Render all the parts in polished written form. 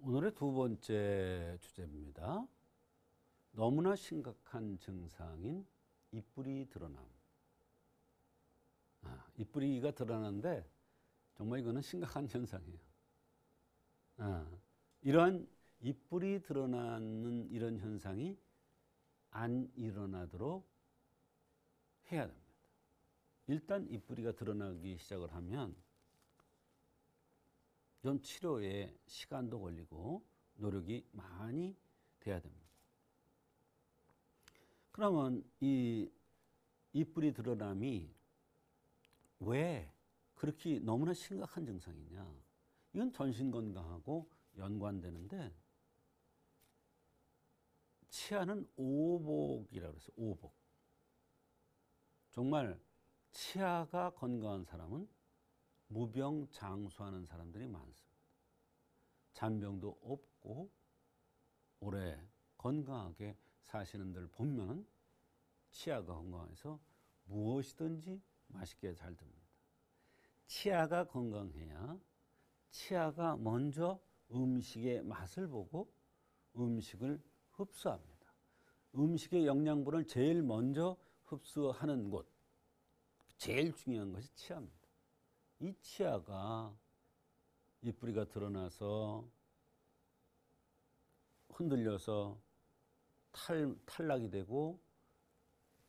오늘의 두 번째 주제입니다. 너무나 심각한 증상인 입뿌리 드러남. 입뿌리가 드러나는데 정말 이거는 심각한 현상이에요. 이러한 입뿌리 드러나는 이런 현상이 안 일어나도록 해야 됩니다. 일단 입뿌리가 드러나기 시작을 하면 좀 치료에 시간도 걸리고 노력이 많이 돼야 됩니다. 그러면 이 입뿌리 드러남이 왜 그렇게 너무나 심각한 증상이냐? 이건 전신 건강하고 연관되는데 치아는 오복이라고 그랬어요. 오복. 정말 치아가 건강한 사람은 무병장수하는 사람들이 많습니다. 잔병도 없고 오래 건강하게 사시는 들 보면 치아가 건강해서 무엇이든지 맛있게 잘 듭니다. 치아가 건강해야 치아가 먼저 음식의 맛을 보고 음식을 흡수합니다. 음식의 영양분을 제일 먼저 흡수하는 곳, 제일 중요한 것이 치아입니다. 이 치아가 입뿌리가 드러나서 흔들려서 탈락이 되고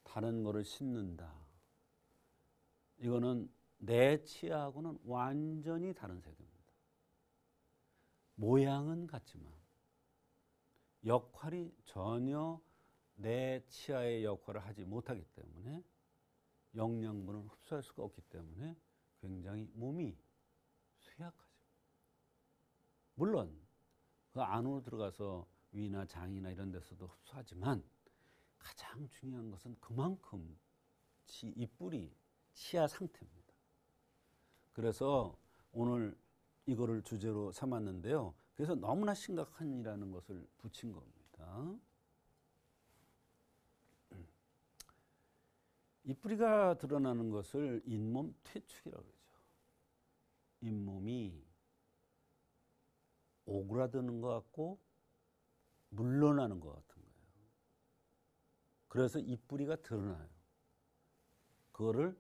다른 거를 씹는다. 이거는 내 치아하고는 완전히 다른 세계입니다. 모양은 같지만 역할이 전혀 내 치아의 역할을 하지 못하기 때문에 영양분을 흡수할 수가 없기 때문에 굉장히 몸이 쇠약하죠. 물론 그 안으로 들어가서 위나 장이나 이런 데서도 흡수하지만 가장 중요한 것은 그만큼 입뿌리, 치아 상태입니다. 그래서 오늘 이거를 주제로 삼았는데요. 그래서 너무나 심각한이라는 것을 붙인 겁니다. 입뿌리가 드러나는 것을 잇몸 퇴축이라고 그러죠. 잇몸이 오그라드는 것 같고 물러나는 것 같은 거예요. 그래서 입뿌리가 드러나요. 그거를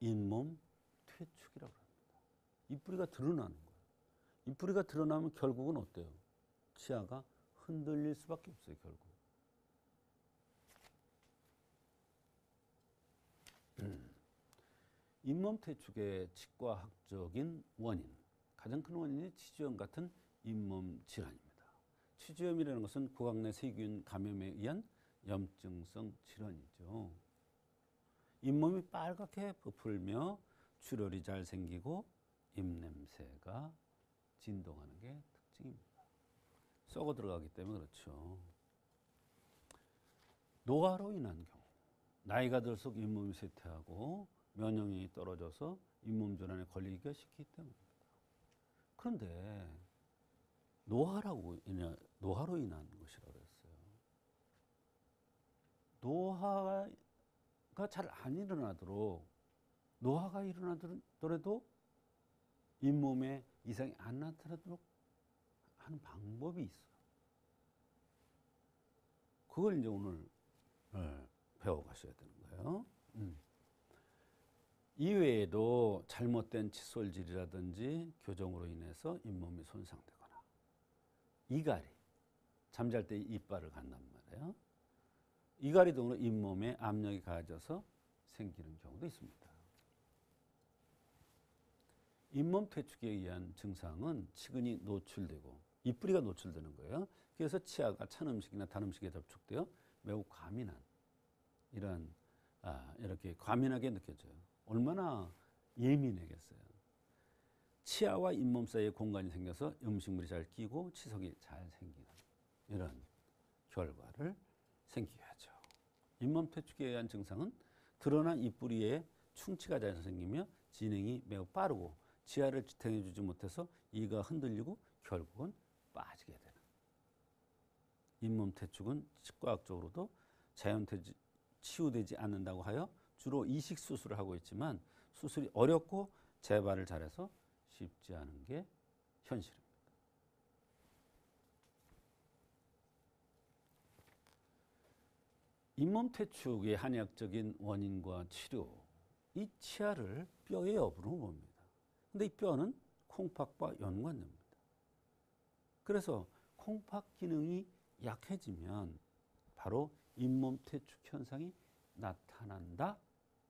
잇몸 퇴축이라고 합니다. 입뿌리가 드러나는 거예요. 입뿌리가 드러나면 결국은 어때요? 치아가 흔들릴 수밖에 없어요, 결국. 잇몸 퇴축의 치과학적인 원인, 가장 큰 원인이 치주염 같은 잇몸 질환입니다. 치주염이라는 것은 구강 내 세균 감염에 의한 염증성 질환이죠. 잇몸이 빨갛게 부풀며 출혈이 잘 생기고 입냄새가 진동하는 게 특징입니다. 썩어 들어가기 때문에 그렇죠. 노화로 인한 경우, 나이가 들수록 잇몸이 쇠퇴하고 면역력이 떨어져서 잇몸 질환에 걸리기가 쉽기 때문입니다. 그런데 노화로 인한 것이라고 했어요. 노화가 잘 안 일어나도록, 노화가 일어나더라도 잇몸에 이상이 안 나타나도록 하는 방법이 있어요. 그걸 이제 오늘 배워가셔야 되는 거예요. 이외에도 잘못된 칫솔질이라든지 교정으로 인해서 잇몸이 손상되거나 이갈이, 잠잘 때 이빨을 간단 말이에요. 이갈이 등으로 잇몸에 압력이 가해져서 생기는 경우도 있습니다. 잇몸 퇴축에 의한 증상은 치근이 노출되고 입뿌리가 노출되는 거예요. 그래서 치아가 찬 음식이나 단 음식에 접촉되어 매우 과민한 이렇게 과민하게 느껴져요. 얼마나 예민하겠어요. 치아와 잇몸 사이에 공간이 생겨서 음식물이 잘 끼고 치석이 잘 생기는 이런 결과를 생기게 하죠. 잇몸 퇴축에 의한 증상은 드러난 입뿌리에 충치가 잘 생기며 진행이 매우 빠르고 치아를 지탱해 주지 못해서 이가 흔들리고 결국은 빠지게 되는. 잇몸 퇴축은 치과학적으로도 치유되지 않는다고 하여 주로 이식 수술을 하고 있지만 수술이 어렵고 재발을 잘해서 쉽지 않은 게 현실입니다. 잇몸 퇴축의 한의학적인 원인과 치료, 이 치아를 뼈의 여부로 봅니다. 근데 이 뼈는 콩팥과 연관됩니다. 그래서 콩팥 기능이 약해지면 바로 잇몸 퇴축 현상이 나타난다,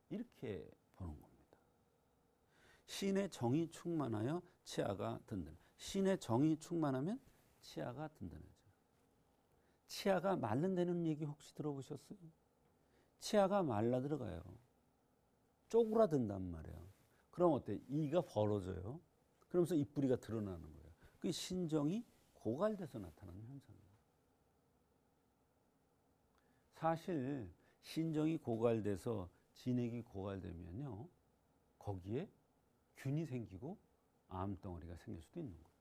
이렇게 보는 겁니다. 신의 정이 충만하여 치아가 든든. 신의 정이 충만하면 치아가 든든해져요. 치아가 말른다는 얘기 혹시 들어보셨어요? 치아가 말라 들어가요. 쪼그라든단 말이에요. 그럼 어때? 이가 벌어져요. 그러면서 입뿌리가 드러나는 거예요. 그게 신정이 고갈돼서 나타나는 현상이에요. 사실 신정이 고갈돼서 진액이 고갈되면요, 거기에 균이 생기고 암덩어리가 생길 수도 있는 거예요.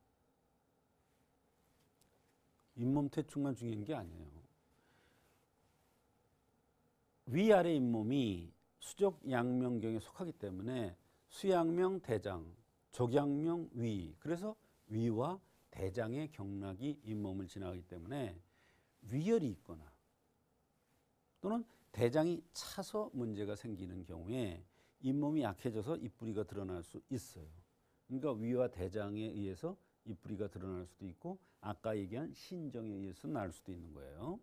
잇몸 퇴축만 중요한 게 아니에요. 위아래 잇몸이 수족 양명경에 속하기 때문에 수양명 대장, 족양명 위, 그래서 위와 대장의 경락이 잇몸을 지나가기 때문에 위열이 있거나 또는 대장이 차서 문제가 생기는 경우에 잇몸이 약해져서 입뿌리가 드러날 수 있어요. 그러니까 위와 대장에 의해서 입뿌리가 드러날 수도 있고 아까 얘기한 신정에 의해서 날 수도 있는 거예요.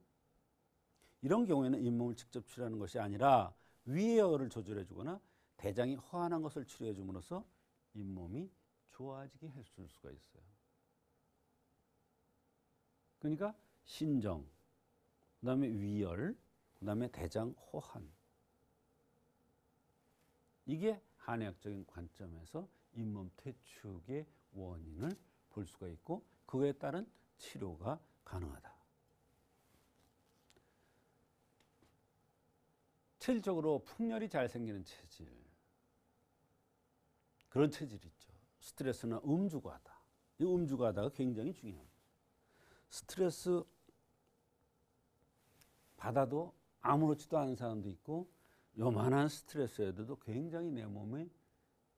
이런 경우에는 잇몸을 직접 치료하는 것이 아니라 위의 열을 조절해 주거나 대장이 허한한 것을 치료해 줌으로써 잇몸이 좋아지게 해줄 수가 있어요. 그러니까 신정, 그다음에 위열, 그다음에 대장 호한. 이게 한의학적인 관점에서 잇몸 퇴축의 원인을 볼 수가 있고 그에 따른 치료가 가능하다. 체질적으로 풍열이 잘 생기는 체질, 그런 체질이 있죠. 스트레스나 음주과다. 이 음주과다가 굉장히 중요합니다. 스트레스 받아도 아무렇지도 않은 사람도 있고 요만한 스트레스에도 굉장히 내 몸이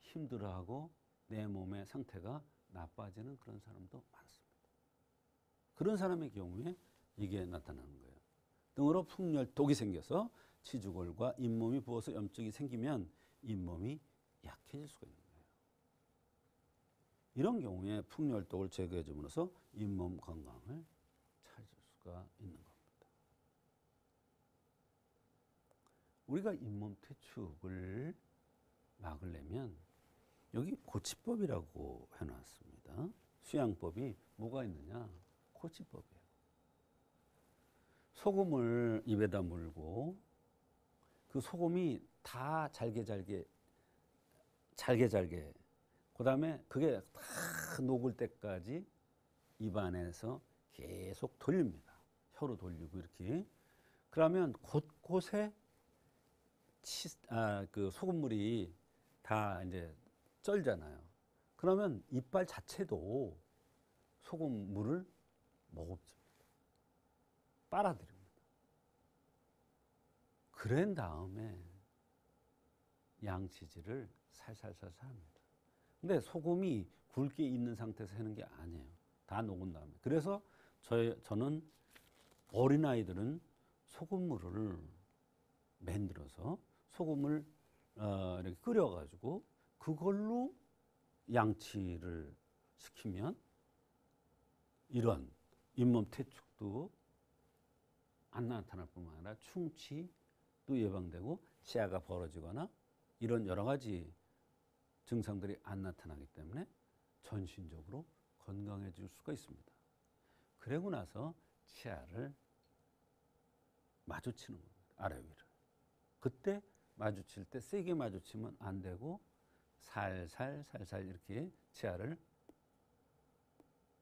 힘들어하고 내 몸의 상태가 나빠지는 그런 사람도 많습니다. 그런 사람의 경우에 이게 나타나는 거예요. 등으로 풍열독이 생겨서 치주골과 잇몸이 부어서 염증이 생기면 잇몸이 약해질 수가 있는 거예요. 이런 경우에 풍열독을 제거해 줌으로써 잇몸 건강을 찾을 수가 있는 겁니다. 우리가 잇몸 퇴축을 막으려면 여기 고치법이라고 해놨습니다. 수양법이 뭐가 있느냐? 고치법이에요. 소금을 입에다 물고 그 소금이 다 잘게 그 다음에 그게 다 녹을 때까지 입안에서 계속 돌립니다. 혀로 돌리고 이렇게. 그러면 곳곳에 그 소금물이 다 이제 쩔잖아요. 그러면 이빨 자체도 소금물을 머금습니다. 빨아들입니다. 그런 다음에 양치질을 살살살살 합니다. 근데 소금이 굵게 있는 상태에서 하는 게 아니에요. 다 녹은 다음에. 그래서 저는 어린아이들은 소금물을 만들어서 소금을 이렇게 끓여가지고 그걸로 양치를 시키면 이런 잇몸 퇴축도 안 나타날 뿐만 아니라 충치도 예방되고 치아가 벌어지거나 이런 여러 가지 증상들이 안 나타나기 때문에 전신적으로 건강해질 수가 있습니다. 그러고 나서 치아를 마주치는 겁니다. 아래 위를. 그때 마주칠 때 세게 마주치면 안 되고 살살 이렇게 치아를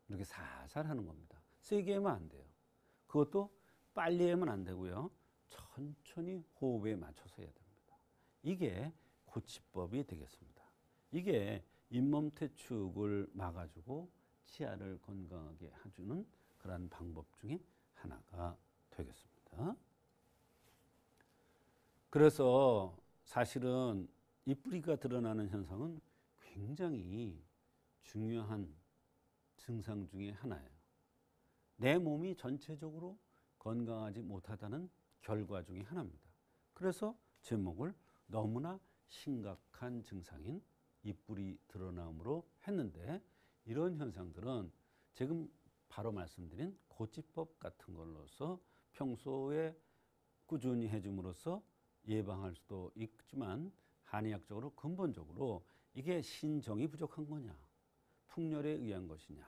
이렇게 살살 하는 겁니다. 세게 하면 안 돼요. 그것도 빨리 하면 안 되고요. 천천히 호흡에 맞춰서 해야 됩니다. 이게 고치법이 되겠습니다. 이게 잇몸 퇴축을 막아주고 치아를 건강하게 해주는 그런 방법 중에 하나가 되겠습니다. 그래서 사실은 입뿌리가 드러나는 현상은 굉장히 중요한 증상 중에 하나예요. 내 몸이 전체적으로 건강하지 못하다는 결과 중에 하나입니다. 그래서 제목을 너무나 심각한 증상인 입불이 드러남으로 했는데, 이런 현상들은 지금 바로 말씀드린 고치법 같은 걸로서 평소에 꾸준히 해줌으로써 예방할 수도 있지만, 한의학적으로 근본적으로 이게 신정이 부족한 거냐, 풍열에 의한 것이냐,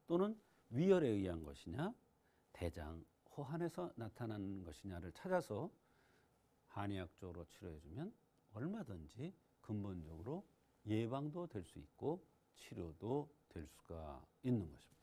또는 위열에 의한 것이냐, 대장 호환에서 나타나는 것이냐를 찾아서 한의학적으로 치료해주면 얼마든지 근본적으로 예방도 될 수 있고 치료도 될 수가 있는 것입니다.